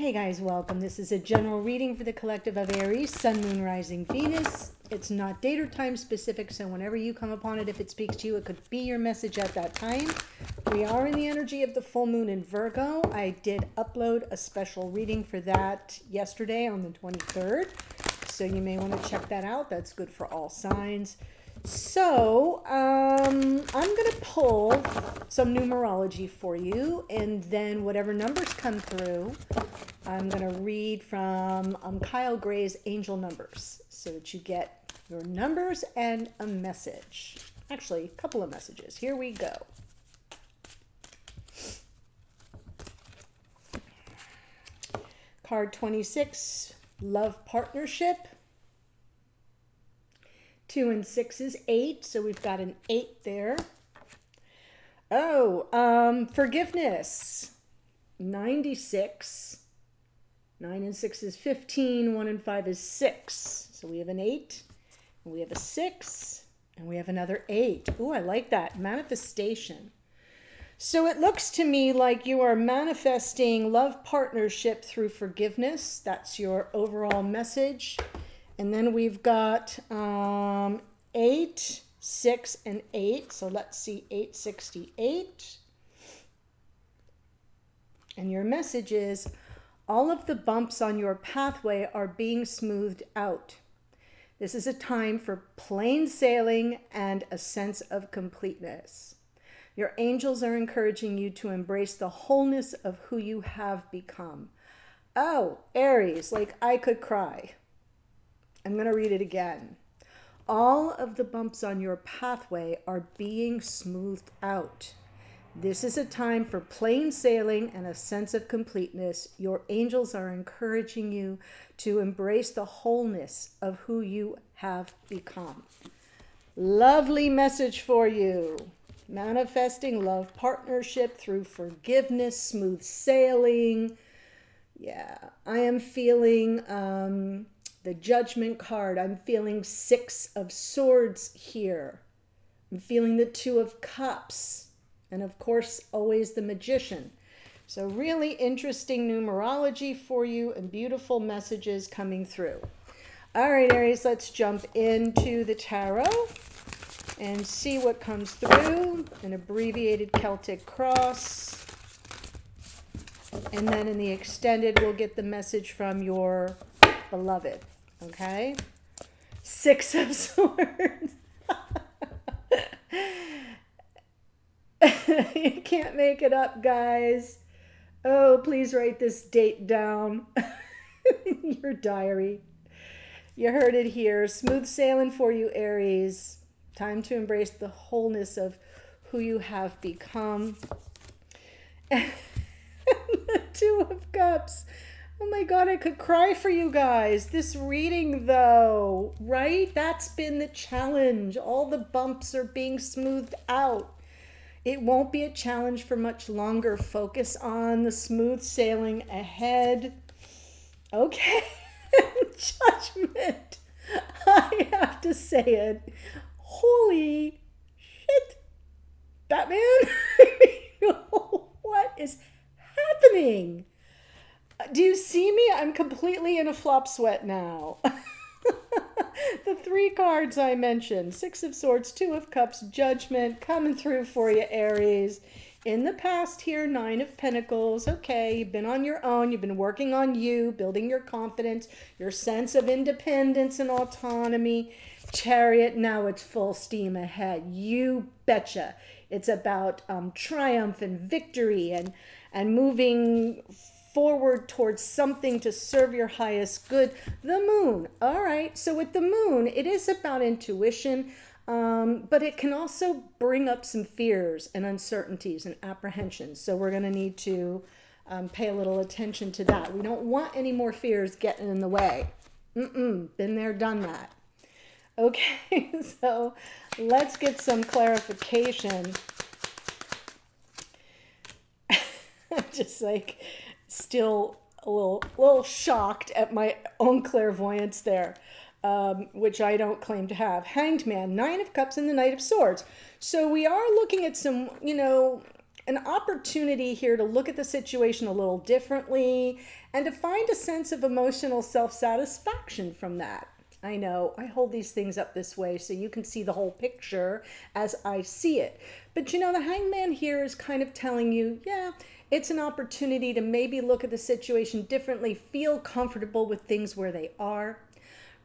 Hey guys, welcome. This is a general reading for the collective of Aries, Sun, Moon, Rising, Venus. It's not date or time specific, so whenever you come upon it, if it speaks to you, it could be your message at that time. We are in the energy of the full moon in Virgo. I did upload a special reading for that yesterday on the 23rd, so you may want to check that out. That's good for all signs. So I'm going to pull some numerology for you, and then whatever numbers come through, I'm going to read from Kyle Gray's Angel Numbers so that you get your numbers and a message. Actually, a couple of messages. Here we go. Card 26, Love Partnership. 2 and 6 is 8, so we've got an 8 there. Oh, forgiveness. 96. 9 and 6 is 15. 1 and 5 is 6. So we have an 8, and we have a 6, and we have another 8. Ooh, I like that. Manifestation. So it looks to me like you are manifesting love partnership through forgiveness. That's your overall message. And then we've got 8, 6, and 8. So let's see, 868. And your message is, all of the bumps on your pathway are being smoothed out. This is a time for plain sailing and a sense of completeness. Your angels are encouraging you to embrace the wholeness of who you have become. Oh, Aries, like I could cry. I'm going to read it again. All of the bumps on your pathway are being smoothed out. This is a time for plain sailing and a sense of completeness. Your angels are encouraging you to embrace the wholeness of who you have become. Lovely message for you. Manifesting love partnership through forgiveness, smooth sailing. Yeah, I am feeling the Judgment card. I'm feeling 6 of Swords here. I'm feeling the 2 of Cups. And of course, always the Magician. So really interesting numerology for you and beautiful messages coming through. All right, Aries, let's jump into the tarot and see what comes through. An abbreviated Celtic cross. And then in the extended, we'll get the message from your beloved. Okay? 6 of Swords. You can't make it up, guys. Oh, please write this date down in your diary. You heard it here. Smooth sailing for you, Aries. Time to embrace the wholeness of who you have become. The 2 of Cups. Oh my God, I could cry for you guys. This reading though, right? That's been the challenge. All the bumps are being smoothed out. It won't be a challenge for much longer. Focus on the smooth sailing ahead. Okay. Judgment. I have to say it. Holy shit. Batman? What is happening? Do you see me? I'm completely in a flop sweat now. The 3 cards I mentioned, 6 of Swords, 2 of Cups, Judgment, coming through for you, Aries. In the past here, 9 of Pentacles. Okay, you've been on your own. You've been working on you, building your confidence, your sense of independence and autonomy. Chariot, now it's full steam ahead. You betcha. It's about triumph and victory and moving forward towards something to serve your highest good. The moon. All right. So with the moon, it is about intuition, but it can also bring up some fears and uncertainties and apprehensions. So we're going to need to pay a little attention to that. We don't want any more fears getting in the way. Been there, done that. Okay. So let's get some clarification. Just like still a little shocked at my own clairvoyance there, which I don't claim to have. Hanged Man, 9 of Cups and the Knight of Swords. So we are looking at some, an opportunity here to look at the situation a little differently and to find a sense of emotional self-satisfaction from that. I know I hold these things up this way so you can see the whole picture as I see it. But you know, the Hangman here is kind of telling you, yeah, it's an opportunity to maybe look at the situation differently, feel comfortable with things where they are,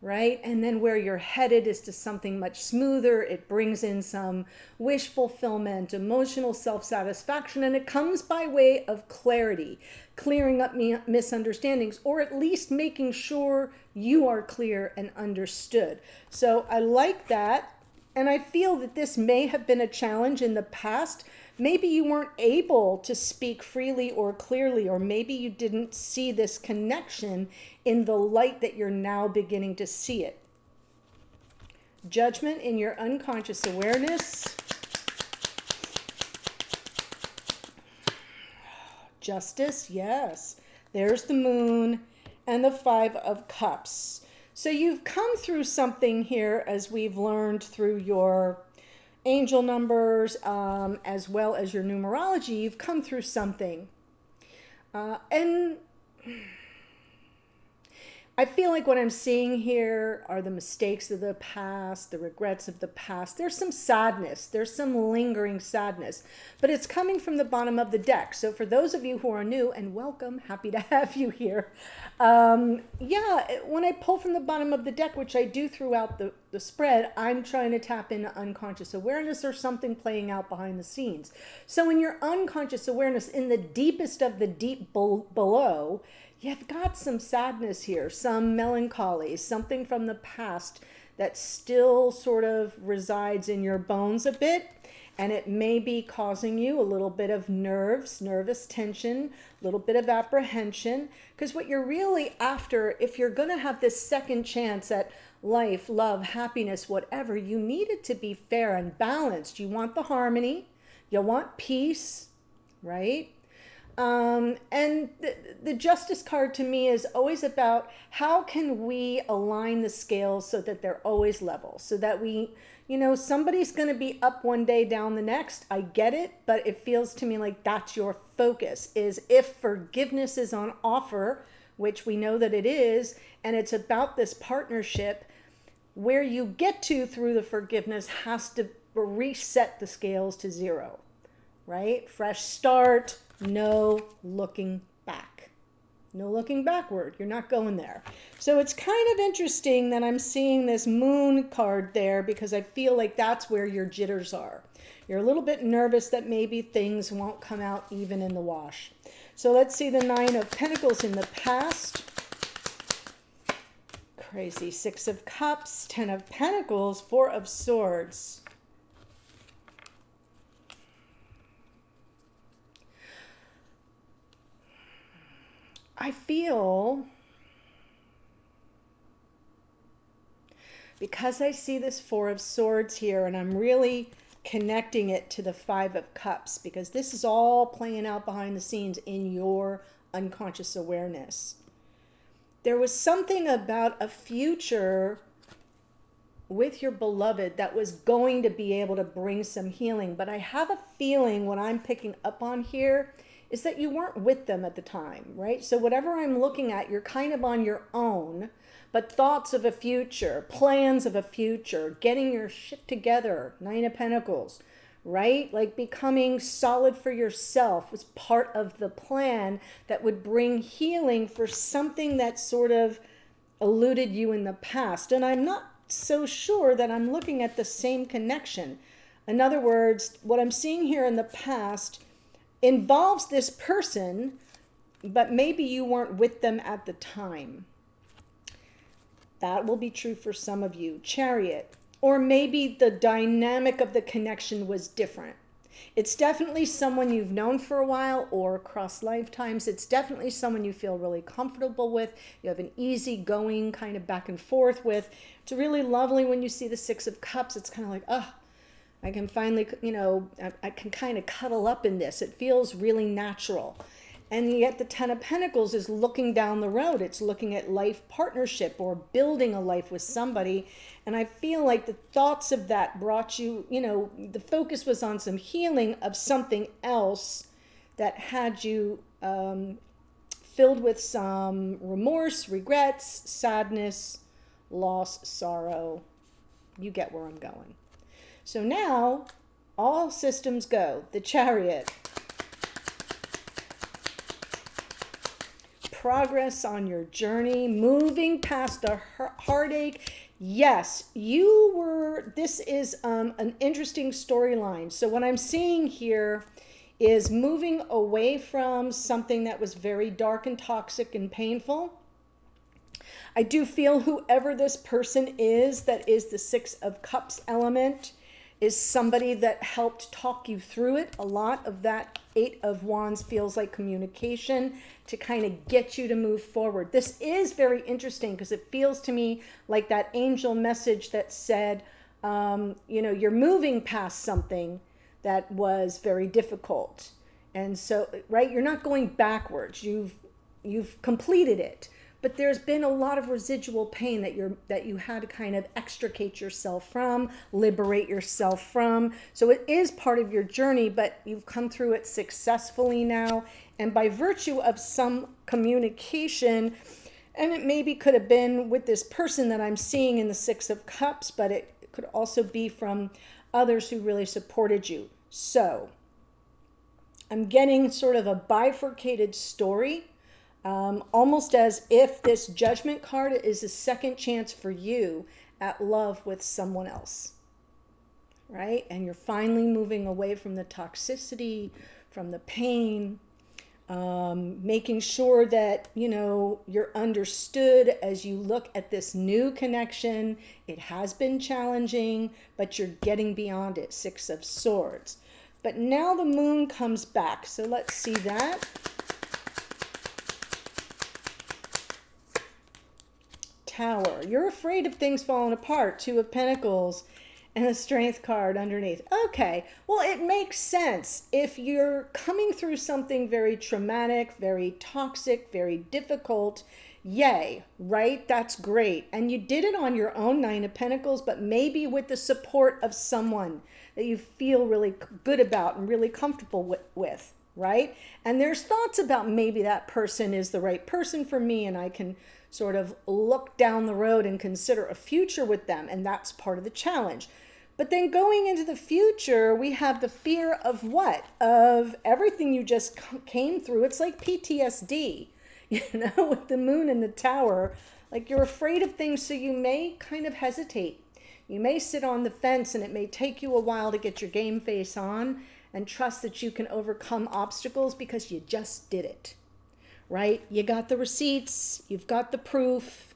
right? And then where you're headed is to something much smoother. It brings in some wish fulfillment, emotional self-satisfaction, and it comes by way of clarity, clearing up misunderstandings, or at least making sure you are clear and understood. So I like that. And I feel that this may have been a challenge in the past. Maybe you weren't able to speak freely or clearly, or maybe you didn't see this connection in the light that you're now beginning to see it. Judgment in your unconscious awareness. Justice, yes. There's the Moon and the Five of Cups. So you've come through something here, as we've learned through your angel numbers, as well as your numerology. You've come through something. And I feel like what I'm seeing here are the mistakes of the past, the regrets of the past. There's some sadness. There's some lingering sadness. But it's coming from the bottom of the deck. So for those of you who are new, and welcome, happy to have you here. Yeah, when I pull from the bottom of the deck, which I do throughout the spread, I'm trying to tap into unconscious awareness or something playing out behind the scenes. So in your unconscious awareness, in the deepest of the deep below, you've got some sadness here, some melancholy, something from the past that still sort of resides in your bones a bit. And it may be causing you a little bit of nervous tension, a little bit of apprehension. Because what you're really after, if you're going to have this second chance at life, love, happiness, whatever, you need it to be fair and balanced. You want the harmony. You want peace, right? And the Justice card to me is always about how can we align the scales so that they're always level, so that we, you know, somebody's going to be up one day, down the next. I get it, but it feels to me like that's your focus, is if forgiveness is on offer, which we know that it is, and it's about this partnership, where you get to through the forgiveness has to reset the scales to zero, right? Fresh start. No looking back. No looking backward. You're not going there. So it's kind of interesting that I'm seeing this Moon card there, because I feel like that's where your jitters are. You're a little bit nervous that maybe things won't come out even in the wash. So let's see the Nine of Pentacles in the past. Crazy. Six of Cups, Ten of Pentacles, Four of Swords. I feel, because I see this Four of Swords here, and I'm really connecting it to the Five of Cups, because this is all playing out behind the scenes in your unconscious awareness. There was something about a future with your beloved that was going to be able to bring some healing, but I have a feeling what I'm picking up on here is that you weren't with them at the time, right? So whatever I'm looking at, you're kind of on your own, but thoughts of a future, plans of a future, getting your shit together, Nine of Pentacles, right? Like becoming solid for yourself was part of the plan that would bring healing for something that sort of eluded you in the past. And I'm not so sure that I'm looking at the same connection. In other words, what I'm seeing here in the past involves this person, but maybe you weren't with them at the time. That will be true for some of you. Chariot. Or maybe the dynamic of the connection was different. It's definitely someone you've known for a while or across lifetimes. It's definitely someone you feel really comfortable with. You have an easygoing kind of back and forth with. It's really lovely when you see the Six of Cups. It's kind of like, oh, I can finally, you know, I can kind of cuddle up in this. It feels really natural. And yet the Ten of Pentacles is looking down the road. It's looking at life partnership or building a life with somebody. And I feel like the thoughts of that brought you, the focus was on some healing of something else that had you filled with some remorse, regrets, sadness, loss, sorrow. You get where I'm going. So now, all systems go. The Chariot. Progress on your journey, moving past the heartache. Yes, this is an interesting storyline. So what I'm seeing here is moving away from something that was very dark and toxic and painful. I do feel whoever this person is, that is the Six of Cups element, is somebody that helped talk you through it. A lot of that Eight of Wands feels like communication to kind of get you to move forward. This is very interesting because it feels to me like that angel message that said, you're moving past something that was very difficult. And so, right, you're not going backwards. You've completed it. But there's been a lot of residual pain that you had to kind of extricate yourself from, liberate yourself from. So it is part of your journey, but you've come through it successfully now. And by virtue of some communication, and it maybe could have been with this person that I'm seeing in the Six of Cups, but it could also be from others who really supported you. So I'm getting sort of a bifurcated story. Almost as if this Judgment card is a second chance for you at love with someone else, right? And you're finally moving away from the toxicity, from the pain, making sure that, you're understood as you look at this new connection. It has been challenging, but you're getting beyond it. Six of Swords. But now the Moon comes back. So let's see that. Tower. You're afraid of things falling apart. Two of Pentacles and a Strength card underneath. Okay, well, it makes sense. If you're coming through something very traumatic, very toxic, very difficult, yay, right? That's great. And you did it on your own, Nine of Pentacles, but maybe with the support of someone that you feel really good about and really comfortable with, right? And there's thoughts about maybe that person is the right person for me and I can sort of look down the road and consider a future with them. And that's part of the challenge. But then going into the future, we have the fear of what? Of everything you just came through. It's like PTSD, with the Moon and the Tower. Like you're afraid of things, so you may kind of hesitate. You may sit on the fence and it may take you a while to get your game face on and trust that you can overcome obstacles because you just did it. Right? You got the receipts, you've got the proof,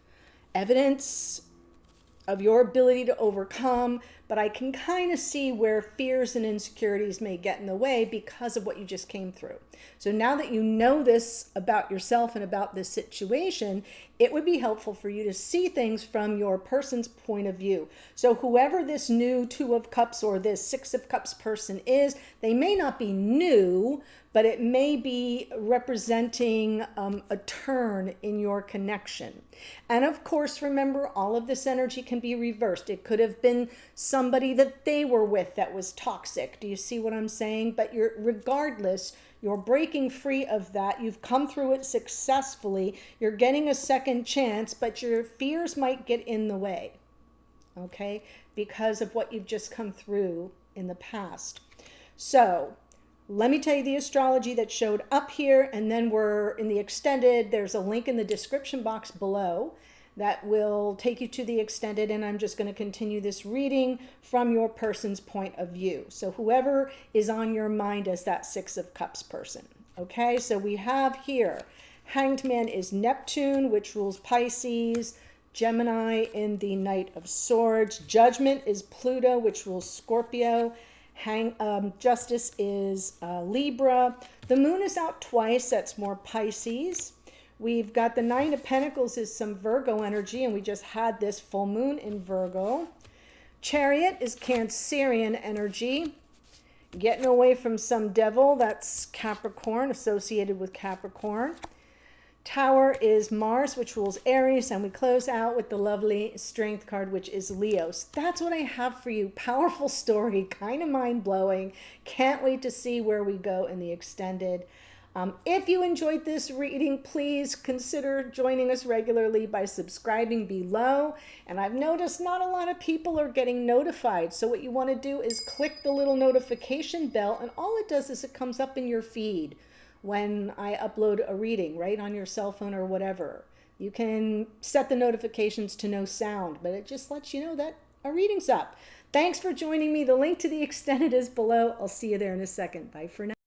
evidence of your ability to overcome, but I can kind of see where fears and insecurities may get in the way because of what you just came through. So now that you know this about yourself and about this situation, it would be helpful for you to see things from your person's point of view. So whoever this new Two of Cups or this Six of Cups person is, they may not be new, but it may be representing a turn in your connection. And of course, remember, all of this energy can be reversed. It could have been somebody that they were with that was toxic. Do you see what I'm saying? But regardless, you're breaking free of that. You've come through it successfully. You're getting a second chance, but your fears might get in the way, okay? Because of what you've just come through in the past. So let me tell you the astrology that showed up here, and then we're in the extended. There's a link in the description box below that will take you to the extended, and I'm just going to continue this reading from your person's point of view. So whoever is on your mind as that Six of Cups person. Okay, so we have here, Hanged Man is Neptune, which rules Pisces, Gemini in the Knight of Swords. Judgment is Pluto, which rules Scorpio. Justice is Libra. The Moon is out twice. That's more Pisces. We've got the Nine of Pentacles is some Virgo energy, and we just had this full moon in Virgo. Chariot is Cancerian energy. getting away from some devil. That's Capricorn, associated with Capricorn. Tower is Mars, which rules Aries, and we close out with the lovely Strength card, which is Leo. So that's what I have for you. Powerful story, kind of mind-blowing. Can't wait to see where we go in the extended. If you enjoyed this reading, please consider joining us regularly by subscribing below. And I've noticed not a lot of people are getting notified. So what you want to do is click the little notification bell, and all it does is it comes up in your feed when I upload a reading, right, on your cell phone or whatever. You can set the notifications to no sound, but it just lets you know that a reading's up. Thanks for joining me. The link to the extended is below. I'll see you there in a second. Bye for now.